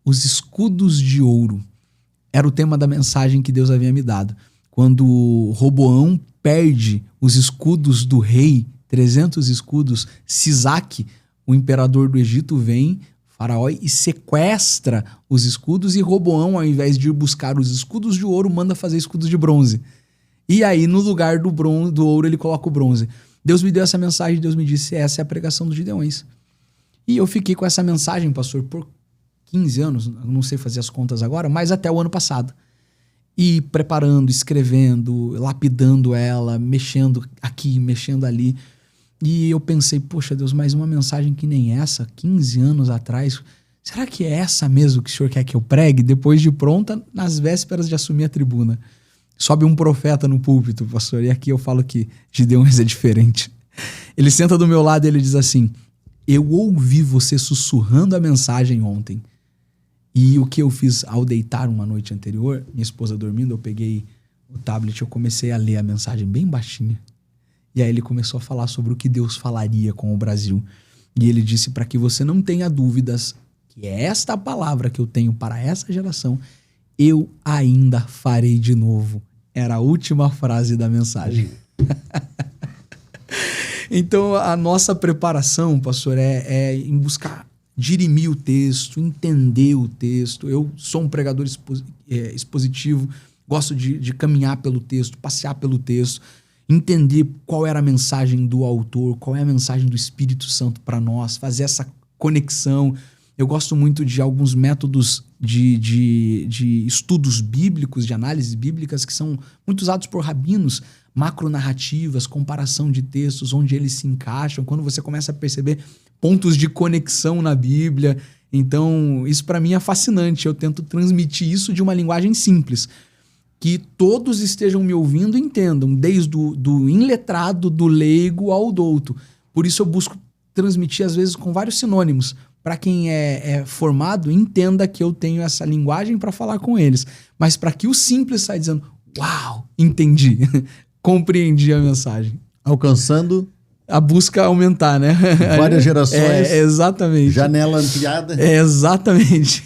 Os escudos de ouro. Era o tema da mensagem que Deus havia me dado. Quando Roboão perde os escudos do rei, 300 escudos, Sisaque, o imperador do Egito, vem, Faraó, e sequestra os escudos, e Roboão, ao invés de ir buscar os escudos de ouro, manda fazer escudos de bronze. E aí, no lugar do ouro, ele coloca o bronze. Deus me deu essa mensagem, Deus me disse: essa é a pregação dos Gideões. E eu fiquei com essa mensagem, pastor, por 15 anos, não sei fazer as contas agora, mas até o ano passado. E preparando, escrevendo, lapidando ela, mexendo aqui, mexendo ali. E eu pensei: poxa Deus, mais uma mensagem que nem essa, 15 anos atrás, será que é essa mesmo que o senhor quer que eu pregue? Depois de pronta, nas vésperas de assumir a tribuna. Sobe um profeta no púlpito, pastor, e aqui eu falo que Gideões é diferente. Ele senta do meu lado e ele diz assim: eu ouvi você sussurrando a mensagem ontem. E o que eu fiz ao deitar uma noite anterior, minha esposa dormindo, eu peguei o tablet, eu comecei a ler a mensagem bem baixinha. E aí ele começou a falar sobre o que Deus falaria com o Brasil. E ele disse: para que você não tenha dúvidas que é esta a palavra que eu tenho para essa geração, eu ainda farei de novo. Era a última frase da mensagem. Então a nossa preparação, pastor, é em buscar dirimir o texto, entender o texto. Eu sou um pregador expositivo, gosto de caminhar pelo texto, passear pelo texto. entender qual era a mensagem do autor, qual é a mensagem do Espírito Santo para nós, fazer essa conexão. Eu gosto muito de alguns métodos de estudos bíblicos, de análises bíblicas, que são muito usados por rabinos, macronarrativas, comparação de textos, onde eles se encaixam, quando você começa a perceber pontos de conexão na Bíblia. Então, isso para mim é fascinante. Eu tento transmitir isso de uma linguagem simples, que todos estejam me ouvindo e entendam, desde do iletrado, do leigo ao douto. Por isso eu busco transmitir, às vezes, com vários sinônimos, para quem é formado, entenda que eu tenho essa linguagem para falar com eles. Mas para que o simples saia dizendo, uau, entendi, compreendi a mensagem. Alcançando a busca aumentar, né? várias gerações. Exatamente. Janela ampliada. Exatamente.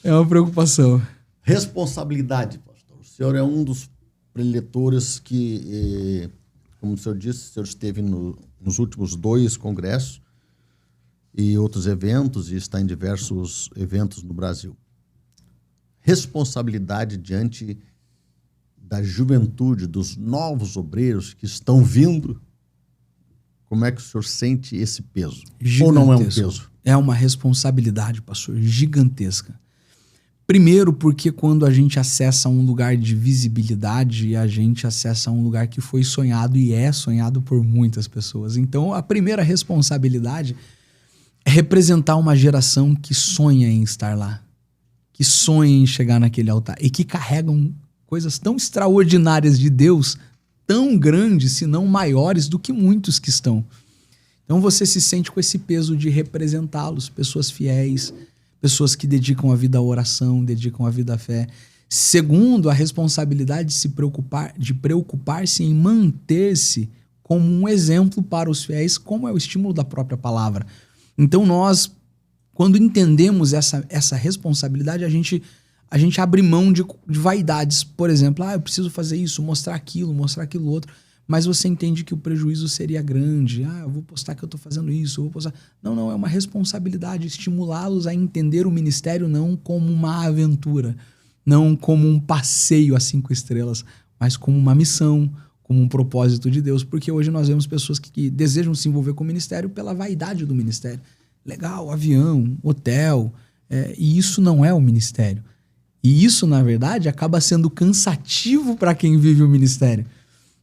É uma preocupação. Responsabilidade, pastor. O senhor é um dos preletores que, como o senhor disse, o senhor esteve nos últimos 2 congressos e outros eventos, e está em diversos eventos no Brasil. Responsabilidade diante da juventude, dos novos obreiros que estão vindo. Como é que o senhor sente esse peso? Gigantesco. Ou não é um peso? É uma responsabilidade, pastor, gigantesca. Primeiro porque quando a gente acessa um lugar de visibilidade, a gente acessa um lugar que foi sonhado e é sonhado por muitas pessoas. Então, a primeira responsabilidade é representar uma geração que sonha em estar lá, que sonha em chegar naquele altar e que carregam coisas tão extraordinárias de Deus, tão grandes, se não maiores do que muitos que estão. Então você se sente com esse peso de representá-los, pessoas fiéis, pessoas que dedicam a vida à oração, dedicam a vida à fé. Segundo, a responsabilidade de preocupar-se em manter-se como um exemplo para os fiéis, como é o estímulo da própria palavra. Então nós, quando entendemos essa responsabilidade, a gente abre mão de vaidades. Por exemplo, eu preciso fazer isso, mostrar aquilo outro. Mas você entende que o prejuízo seria grande. Eu vou postar que eu estou fazendo isso, eu vou postar. Não, é uma responsabilidade estimulá-los a entender o ministério não como uma aventura, não como um passeio a 5 estrelas, mas como uma missão, como um propósito de Deus. Porque hoje nós vemos pessoas que desejam se envolver com o ministério pela vaidade do ministério. Legal, avião, hotel, e isso não é o ministério. E isso, na verdade, acaba sendo cansativo para quem vive o ministério.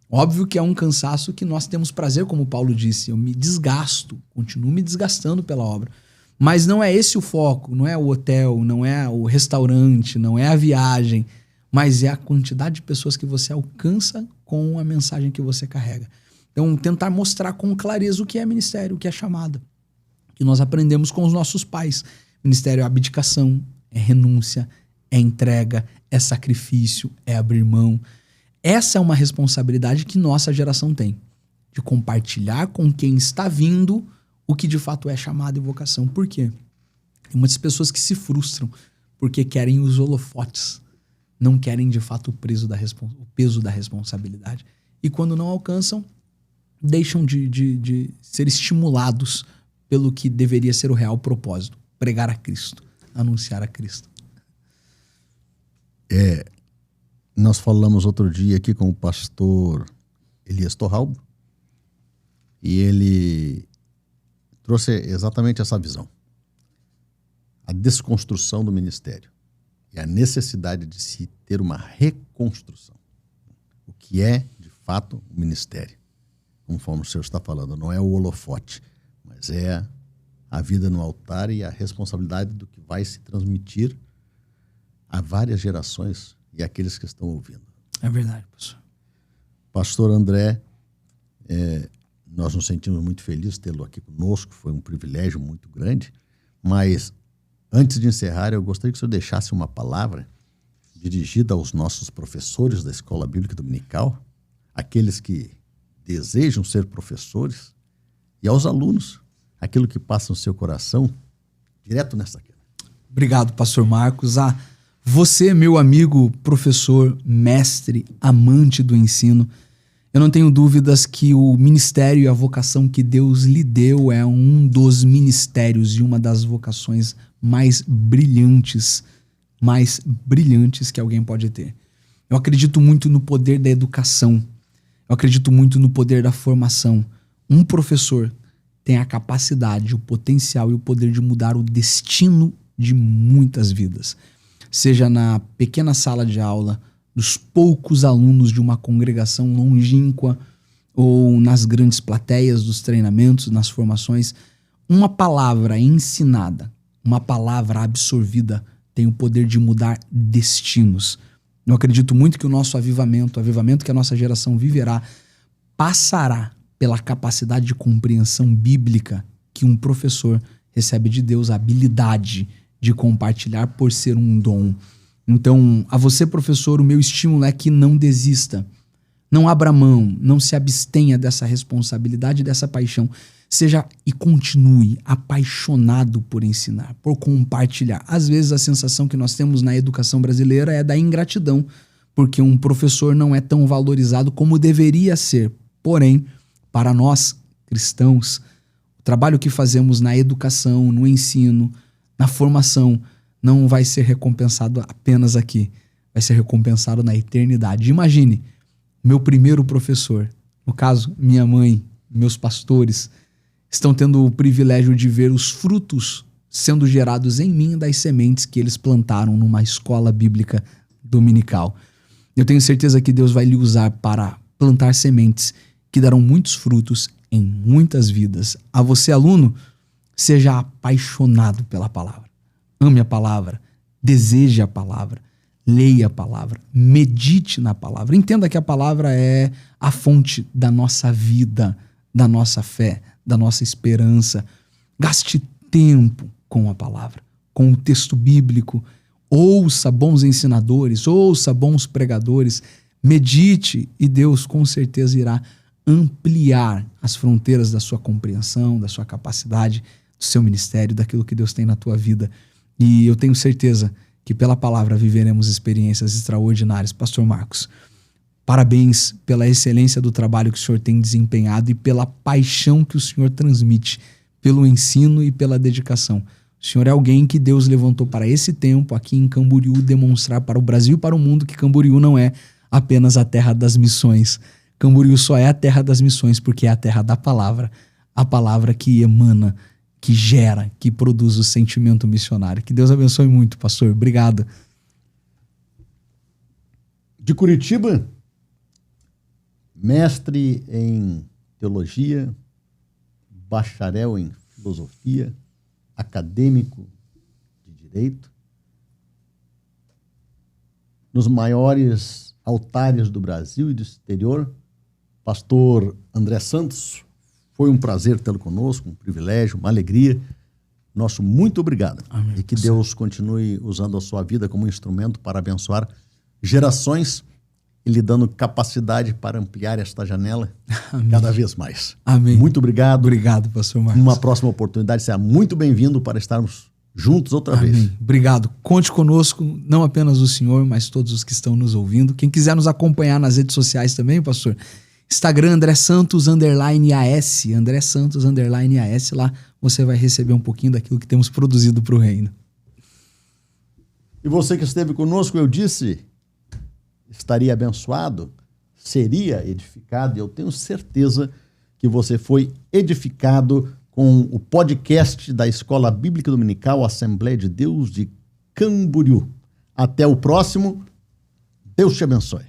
Óbvio que é um cansaço que nós temos prazer, como Paulo disse. Eu me desgasto, continuo me desgastando pela obra. Mas não é esse o foco, não é o hotel, não é o restaurante, não é a viagem, mas é a quantidade de pessoas que você alcança com a mensagem que você carrega. Então, tentar mostrar com clareza o que é ministério, o que é chamada. Que nós aprendemos com os nossos pais. Ministério é abdicação, é renúncia, é entrega, é sacrifício, é abrir mão. Essa é uma responsabilidade que nossa geração tem, de compartilhar com quem está vindo o que de fato é chamado e vocação. Por quê? Tem muitas pessoas que se frustram porque querem os holofotes, não querem de fato o peso da responsabilidade. E quando não alcançam, deixam de ser estimulados pelo que deveria ser o real propósito, pregar a Cristo, anunciar a Cristo. Nós falamos outro dia aqui com o pastor Elias Torralbo e ele trouxe exatamente essa visão. A desconstrução do ministério e a necessidade de se ter uma reconstrução. O que é, de fato, o ministério? Conforme o senhor está falando, não é o holofote, mas é a vida no altar e a responsabilidade do que vai se transmitir a várias gerações e aqueles que estão ouvindo. É verdade, pastor. Pastor André, nós nos sentimos muito felizes de tê-lo aqui conosco, foi um privilégio muito grande, mas antes de encerrar, eu gostaria que o senhor deixasse uma palavra dirigida aos nossos professores da Escola Bíblica Dominical, aqueles que desejam ser professores, e aos alunos, aquilo que passa no seu coração, direto nessa queda. Obrigado, pastor Marcos. Você, meu amigo, professor, mestre, amante do ensino, eu não tenho dúvidas que o ministério e a vocação que Deus lhe deu é um dos ministérios e uma das vocações mais brilhantes que alguém pode ter. Eu acredito muito no poder da educação. Eu acredito muito no poder da formação. Um professor tem a capacidade, o potencial e o poder de mudar o destino de muitas vidas. Seja na pequena sala de aula, dos poucos alunos de uma congregação longínqua, ou nas grandes plateias dos treinamentos, nas formações, uma palavra ensinada, uma palavra absorvida tem o poder de mudar destinos. Eu acredito muito que o nosso avivamento, o avivamento que a nossa geração viverá, passará pela capacidade de compreensão bíblica que um professor recebe de Deus, a habilidade de compartilhar por ser um dom. Então, a você, professor, o meu estímulo é que não desista. Não abra mão, não se abstenha dessa responsabilidade, dessa paixão. Seja e continue apaixonado por ensinar, por compartilhar. Às vezes a sensação que nós temos na educação brasileira é da ingratidão, porque um professor não é tão valorizado como deveria ser. Porém, para nós, cristãos, o trabalho que fazemos na educação, no ensino, na formação, não vai ser recompensado apenas aqui, vai ser recompensado na eternidade. Imagine, meu primeiro professor, no caso, minha mãe, meus pastores, estão tendo o privilégio de ver os frutos sendo gerados em mim das sementes que eles plantaram numa escola bíblica dominical. Eu tenho certeza que Deus vai lhe usar para plantar sementes que darão muitos frutos em muitas vidas. A você, aluno, seja apaixonado pela palavra. Ame a palavra, deseje a palavra, leia a palavra, medite na palavra. Entenda que a palavra é a fonte da nossa vida, da nossa fé, da nossa esperança. Gaste tempo com a palavra, com o texto bíblico. Ouça bons ensinadores, ouça bons pregadores, medite e Deus com certeza irá ampliar as fronteiras da sua compreensão, da sua capacidade, do seu ministério, daquilo que Deus tem na tua vida. E eu tenho certeza que pela palavra viveremos experiências extraordinárias. Pastor Marcos, parabéns pela excelência do trabalho que o senhor tem desempenhado e pela paixão que o senhor transmite, pelo ensino e pela dedicação. O senhor é alguém que Deus levantou para esse tempo aqui em Camboriú, demonstrar para o Brasil e para o mundo que Camboriú não é apenas a terra das missões. Camboriú só é a terra das missões porque é a terra da palavra, a palavra que emana, que gera, que produz o sentimento missionário. Que Deus abençoe muito, pastor. Obrigado. De Curitiba, mestre em teologia, bacharel em filosofia, acadêmico de direito, nos maiores altares do Brasil e do exterior, pastor André Santos. Foi um prazer tê-lo conosco, um privilégio, uma alegria. Nosso muito obrigado. Amém. E que Deus continue usando a sua vida como instrumento para abençoar gerações e lhe dando capacidade para ampliar esta janela cada vez mais. Amém. Muito obrigado. Obrigado, pastor Marcos. Uma próxima oportunidade, seja muito bem-vindo para estarmos juntos outra Amém. vez. Obrigado. Conte conosco, não apenas o senhor, mas todos os que estão nos ouvindo. Quem quiser nos acompanhar nas redes sociais também, pastor, Instagram, André Santos, _AS, André Santos, _AS, lá você vai receber um pouquinho daquilo que temos produzido para o reino. E você que esteve conosco, eu disse, estaria abençoado, seria edificado, e eu tenho certeza que você foi edificado com o podcast da Escola Bíblica Dominical Assembleia de Deus de Camboriú. Até o próximo. Deus te abençoe.